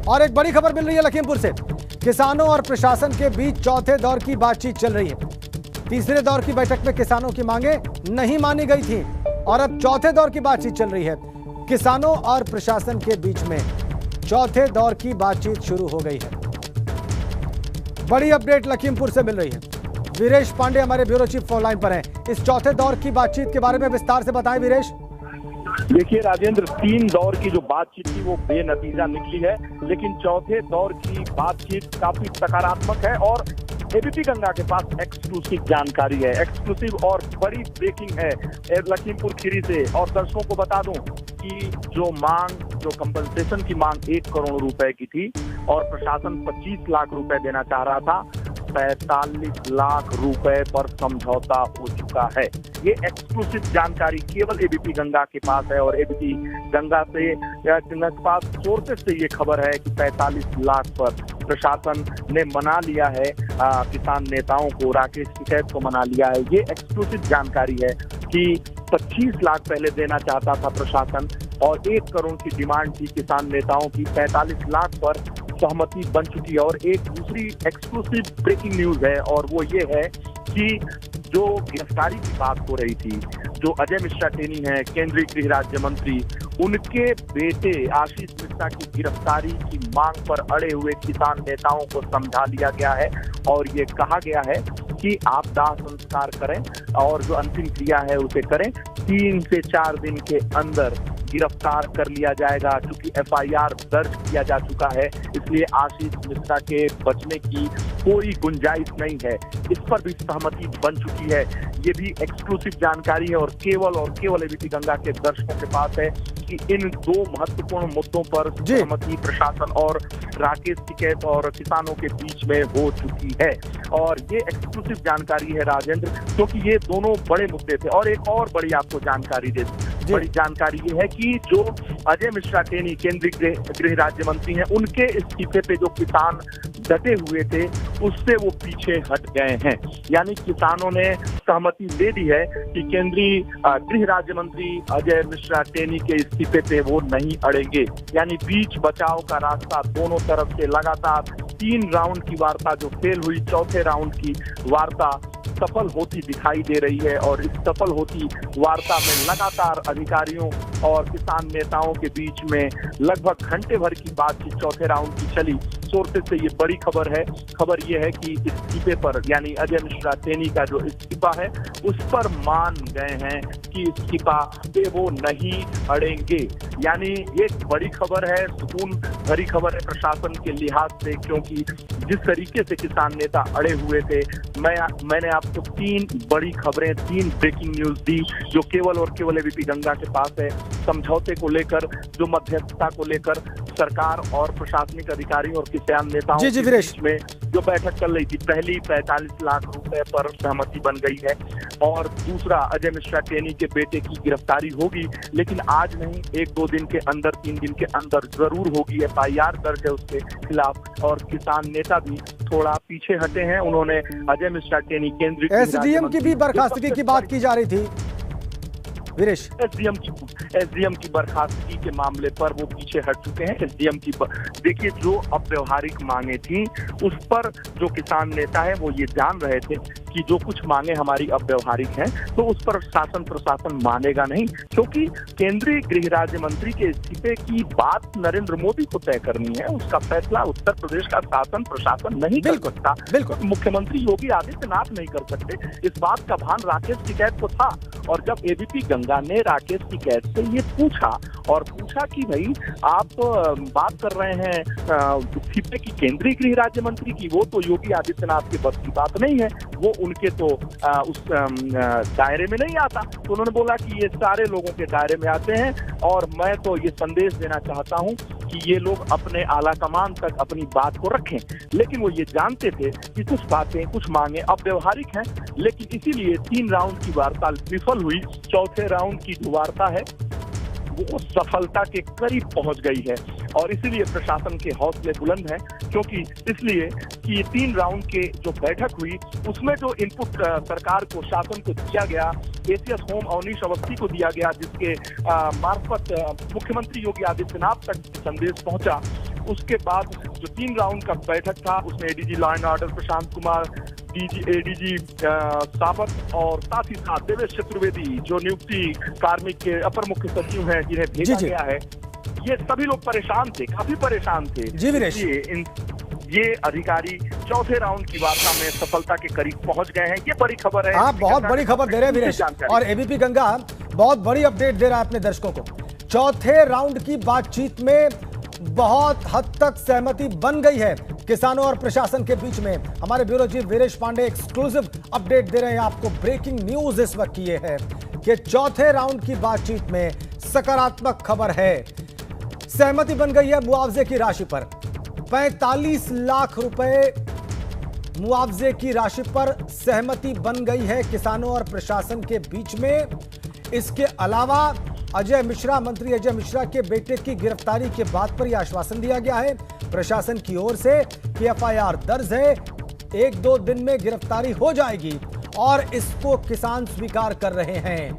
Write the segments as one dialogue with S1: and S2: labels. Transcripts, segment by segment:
S1: और एक बड़ी खबर मिल रही है लखीमपुर से। किसानों और प्रशासन के बीच चौथे दौर की बातचीत चल रही है। तीसरे दौर की बैठक में किसानों की मांगे नहीं मानी गई थी और अब चौथे दौर की बातचीत चल रही है। किसानों और प्रशासन के बीच में चौथे दौर की बातचीत शुरू हो गई है। बड़ी अपडेट लखीमपुर से मिल रही है। वीरेश पांडे हमारे ब्यूरो चीफ फोन लाइन पर हैं। इस चौथे दौर की बातचीत के बारे में विस्तार से बताएं वीरेश।
S2: देखिए राजेंद्र, 3 दौर की जो बातचीत थी वो बेनतीजा निकली है, लेकिन चौथे दौर की बातचीत काफी सकारात्मक है और एबीपी गंगा के पास एक्सक्लूसिव जानकारी है, एक्सक्लूसिव और बड़ी ब्रेकिंग है लखीमपुर खीरी से। और दर्शकों को बता दूं कि जो कंपनसेशन की मांग 1 करोड़ रुपए की थी और प्रशासन 25 लाख रुपए देना चाह रहा था, 45 लाख रुपए पर समझौता हो चुका है। ये एक्सक्लूसिव जानकारी केवल एबीपी गंगा के पास है और एबीपी गंगा के पास सोर्सेस से ये खबर है कि 45 लाख पर प्रशासन ने मना लिया है, किसान नेताओं को, राकेश टिकैत को मना लिया है। ये एक्सक्लूसिव जानकारी है कि 25 लाख पहले देना चाहता था प्रशासन और 1 करोड़ की डिमांड थी किसान नेताओं की। 45 लाख पर सहमति बन चुकी है। और एक दूसरी एक्सक्लूसिव ब्रेकिंग न्यूज है और वो ये है कि जो गिरफ्तारी की बात हो रही थी, जो अजय मिश्रा टेनी है केंद्रीय गृह राज्य मंत्री, उनके बेटे आशीष मिश्रा की गिरफ्तारी की मांग पर अड़े हुए किसान नेताओं को समझा लिया गया है और ये कहा गया है कि आप दाह संस्कार करें और जो अंतिम क्रिया है उसे करें। 3 से 4 दिन के अंदर गिरफ्तार कर लिया जाएगा। क्योंकि एफआईआर दर्ज किया जा चुका है, इसलिए आशीष मिश्रा के बचने की कोई गुंजाइश नहीं है। इस पर भी सहमति बन चुकी है। ये भी एक्सक्लूसिव जानकारी है और केवल एबीपी गंगा के दर्शकों के पास है कि इन 2 महत्वपूर्ण मुद्दों पर सहमति प्रशासन और राकेश टिकैत और किसानों के बीच में हो चुकी है। और ये एक्सक्लूसिव जानकारी है राजेंद्र, क्योंकि ये दोनों बड़े मुद्दे थे। और एक और बड़ी आपको जानकारी दे दूं, बड़ी जानकारी ये है कि जो अजय मिश्रा टेनी केंद्रीय गृह राज्य मंत्री हैं, उनके इस्तीफे पे जो किसान डटे हुए थे उससे वो पीछे हट गए हैं। यानी किसानों ने सहमति दे दी है कि केंद्रीय गृह राज्य मंत्री अजय मिश्रा टेनी के इस्तीफे पे वो नहीं अड़ेंगे। यानी बीच बचाव का रास्ता दोनों तरफ से लगातार 3 राउंड की वार्ता जो फेल हुई, चौथे राउंड की वार्ता सफल होती दिखाई दे रही है। और इस सफल होती वार्ता में लगातार अधिकारियों और किसान नेताओं के बीच में लगभग घंटे भर की बातचीत चौथे राउंड की चली। सोर्सेज से ये बड़ी खबर है। खबर ये है कि इस्तीफे पर, यानी अजय मिश्रा टेनी का जो इस्तीफा है उस पर मान गए हैं कि इस्तीफा पे वो नहीं अड़ेंगे। यानी ये बड़ी खबर है, सुकून भरी खबर है प्रशासन के लिहाज से, क्योंकि जिस तरीके से किसान नेता अड़े हुए थे, मैंने आपको 3 बड़ी खबरें, 3 ब्रेकिंग न्यूज दी जो केवल और केवल एबीपी गंगा के पास है। समझौते को लेकर, जो मध्यस्थता को लेकर सरकार और प्रशासनिक अधिकारी और किसान नेताओं के बीच में जो बैठक चल रही थी, पहली 45 लाख रुपए पर सहमति बन गई है और दूसरा अजय मिश्रा टेनी के बेटे की गिरफ्तारी होगी, लेकिन आज नहीं, 1-2 दिन के अंदर, 3 दिन के अंदर जरूर होगी। एफआईआर दर्ज है उसके खिलाफ और किसान नेता भी थोड़ा पीछे हटे हैं। उन्होंने अजय मिश्रा टेनी केंद्रीय
S1: एसडीएम की भी बर्खास्तगी की बात की जा रही थी वीरेश।
S2: एसडीएम की बर्खास्तगी के मामले पर वो पीछे हट चुके हैं। एसडीएम की देखिए, जो अव्यवहारिक मांगे थी उस पर जो किसान नेता है वो ये जान रहे थे कि जो कुछ मांगे हमारी अव्यवहारिक हैं, तो उस पर शासन प्रशासन मानेगा नहीं, क्योंकि केंद्रीय गृह राज्य मंत्री के इस्तीफे की बात नरेंद्र मोदी को तय करनी है। उसका फैसला उत्तर प्रदेश का शासन प्रशासन नहीं कर सकता, मुख्यमंत्री योगी आदित्यनाथ नहीं कर सकते। इस बात का भान राकेश टिकैत को था और जब एबीपी गंगा ने राकेश टिकैत से ये पूछा कि भाई आप बात कर रहे हैं इस्तीफे की केंद्रीय गृह राज्य मंत्री की, वो तो योगी आदित्यनाथ के बस की बात नहीं है, वो उनके तो उस दायरे में नहीं आता। तो उन्होंने बोला कि ये सारे लोगों के दायरे में आते हैं और मैं तो ये संदेश देना चाहता हूं कि ये लोग अपने आला कमान तक अपनी बात को रखें। लेकिन वो ये जानते थे कि कुछ बातें, कुछ मांगे अव्यवहारिक हैं, लेकिन इसीलिए 3 राउंड की वार्ता विफल हुई। चौथे राउंड की जो वार्ता है वो सफलता के करीब पहुंच गई है और इसीलिए प्रशासन के हौसले बुलंद हैं, क्योंकि इसलिए कि 3 राउंड के जो बैठक हुई उसमें जो इनपुट सरकार को, शासन को दिया गया, एसीएस होम अवनीश अवस्थी को दिया गया, जिसके मार्फत मुख्यमंत्री योगी आदित्यनाथ तक संदेश पहुंचा, उसके बाद जो 3 राउंड का बैठक था उसमें ADG law and order Prashant Kumar, ADG सावत और साथ ही साथ देवेश चतुर्वेदी जो नियुक्ति कार्मिक के अपर मुख्य सचिव हैं जिन्हें भेजा गया है, ये सभी लोग परेशान थे, काफी परेशान थे।
S1: जी वीरेश,
S2: ये अधिकारी चौथे राउंड की वार्ता में सफलता के करीब पहुंच गए हैं। ये बड़ी खबर है।
S1: आप बहुत बड़ी खबर दे रहे हैं वीरेश, और एबीपी गंगा बहुत बड़ी अपडेट दे रहा है अपने दर्शकों को। चौथे राउंड की बातचीत में बहुत हद तक सहमति बन गई है किसानों और प्रशासन के बीच में। हमारे bureau chief Viresh Pande exclusive update दे रहे हैं आपको। ब्रेकिंग न्यूज इस वक्त ये है कि चौथे राउंड की बातचीत में सकारात्मक खबर है। सहमति बन गई है मुआवजे की राशि पर। 45 लाख रुपए मुआवजे की राशि पर सहमति बन गई है किसानों और प्रशासन के बीच में। इसके अलावा अजय मिश्रा, मंत्री अजय मिश्रा के बेटे की गिरफ्तारी के बाद पर यह आश्वासन दिया गया है प्रशासन की ओर से कि एफआईआर दर्ज है, 1-2 दिन में गिरफ्तारी हो जाएगी और इसको किसान स्वीकार कर रहे हैं।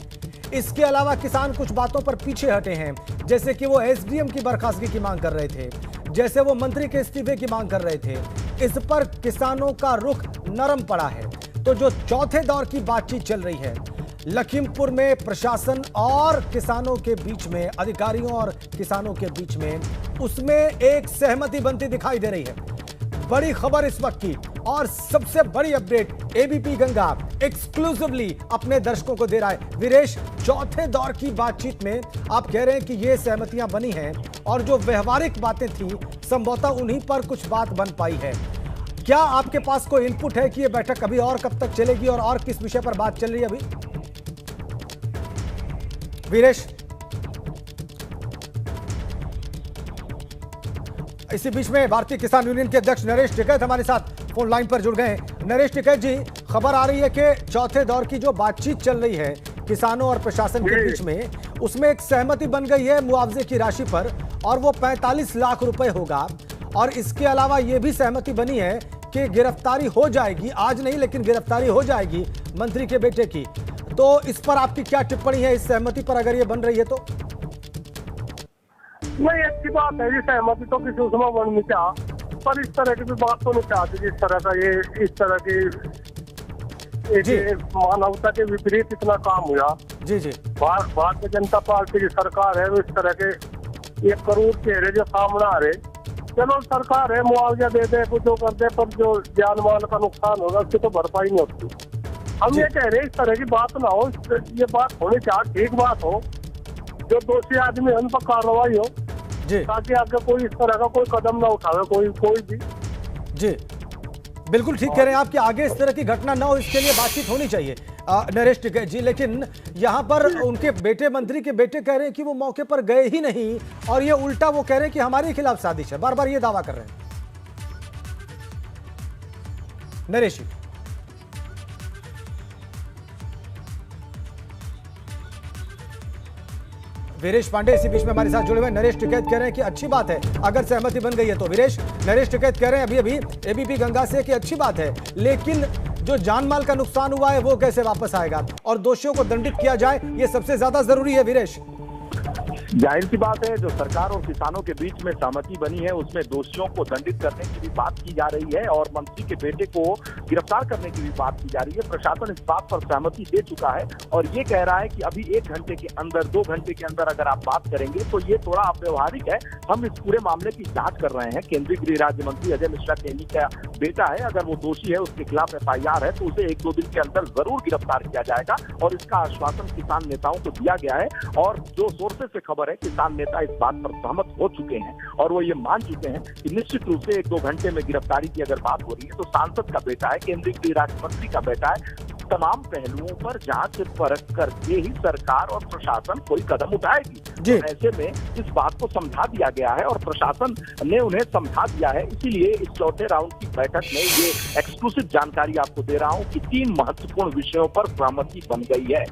S1: इसके अलावा किसान कुछ बातों पर पीछे हटे हैं, जैसे कि वो एसडीएम की बर्खास्तगी की मांग कर रहे थे, जैसे वो मंत्री के इस्तीफे की मांग कर रहे थे। इस पर किसानों का रुख नरम पड़ा है। तो जो चौथे दौर की बातचीत चल रही है लखीमपुर में प्रशासन और किसानों के बीच में, अधिकारियों और किसानों के बीच में, उसमें एक सहमति बनती दिखाई दे रही है। बड़ी खबर इस वक्त की और सबसे बड़ी अपडेट एबीपी गंगा एक्सक्लूसिवली अपने दर्शकों को दे रहा है। वीरेश, चौथे दौर की बातचीत में आप कह रहे हैं कि ये सहमतियां बनी हैं और जो व्यवहारिक बातें थी संभवतः उन्हीं पर कुछ बात बन पाई है। क्या आपके पास कोई इनपुट है कि ये बैठक अभी और कब तक चलेगी और किस विषय पर बात चल रही है अभी? वीरेश, इसी बीच में भारतीय किसान यूनियन के अध्यक्ष नरेश टिकैत हमारे साथ फोन लाइन पर जुड़ गए हैं। नरेश टिकैत जी, खबर आ रही है कि चौथे दौर की जो बातचीत चल रही है किसानों और प्रशासन के बीच में, उसमें एक सहमति बन गई है मुआवजे की राशि पर और वो 45 लाख रुपए होगा। और इसके अलावा ये भी सहमति बनी है कि गिरफ्तारी हो जाएगी, आज नहीं लेकिन गिरफ्तारी हो जाएगी मंत्री के बेटे की। तो इस पर आपकी क्या टिप्पणी है, इस सहमति पर अगर ये बन रही है तो?
S3: नहीं, अच्छी बात है। सहमति तो किसी उसमें बननी चाह, पर इस तरह की भी बात तो नहीं चाहती जिस तरह का ये इस तरह की मानवता के विपरीत इतना काम हुआ।
S1: जी जी,
S3: भारतीय जनता पार्टी की सरकार है, इस तरह के 1 करोड़ चेहरे जो सामने आ रहे, चलो सरकार है मुआवजा दे दे, कुछ जो कर दे, पर जो जान माल का नुकसान होगा उसकी तो भरपाई नहीं होती। हम ये कह रहे इस तरह की बात ना हो, ये बात होनी चाहिए, ठीक बात हो, जो दोषी आदमी है उन पर कार्रवाई हो जी, ताकि आगे कोई इस तरह का कोई कदम ना उठावे कोई भी।
S1: जी बिल्कुल ठीक कह रहे हैं आप कि आगे इस तरह की घटना ना हो, इसके लिए बातचीत होनी चाहिए नरेश टिकैत जी। लेकिन यहाँ पर उनके बेटे, मंत्री के बेटे कह रहे हैं कि वो मौके पर गए ही नहीं और ये उल्टा वो कह रहे हैं कि हमारे खिलाफ साजिश है, बार बार ये दावा कर रहे हैं नरेश जी। वीरेश पांडे इसी बीच में हमारे साथ जुड़े हुए। नरेश टिकैत कह रहे हैं कि अच्छी बात है अगर सहमति बन गई है तो। वीरेश, नरेश टिकैत कह रहे हैं अभी एबीपी गंगा से कि अच्छी बात है, लेकिन जो जान माल का नुकसान हुआ है वो कैसे वापस आएगा और दोषियों को दंडित किया जाए, ये सबसे ज्यादा जरूरी है। वीरेश,
S2: जाहिर सी बात है जो सरकार और किसानों के बीच में सहमति बनी है उसमें दोषियों को दंडित करने की भी बात की जा रही है और मंत्री के बेटे को गिरफ्तार करने की भी बात की जा रही है। प्रशासन इस बात पर सहमति दे चुका है और ये कह रहा है कि अभी 1 घंटे के अंदर, 2 घंटे के अंदर अगर आप बात करेंगे तो ये थोड़ा अव्यवहारिक है। हम इस पूरे मामले की जांच कर रहे हैं। केंद्रीय गृह राज्य मंत्री अजय मिश्रा टेनी का बेटा है, अगर वो दोषी है, उसके खिलाफ एफआईआर है तो उसे 1-2 दिन के अंदर जरूर गिरफ्तार किया जाएगा और इसका आश्वासन किसान नेताओं को दिया गया है। और जो सोर्सेज से खबर है, किसान नेता इस बात पर सहमत हो चुके हैं और वो ये मान चुके हैं कि निश्चित रूप से 1-2 घंटे में गिरफ्तारी की अगर बात हो रही है तो सांसद का बेटा है, केंद्रीय गृह राज्य मंत्री का बेटा है, तमाम पहलुओं पर जांच परख करके ही सरकार और प्रशासन कोई कदम उठाएगी। तो ऐसे में इस बात को समझा दिया गया है और प्रशासन ने उन्हें समझा दिया है। इसीलिए इस चौथे राउंड की बैठक में ये एक्सक्लूसिव जानकारी आपको दे रहा हूं कि 3 महत्वपूर्ण विषयों पर सहमति बन गई है।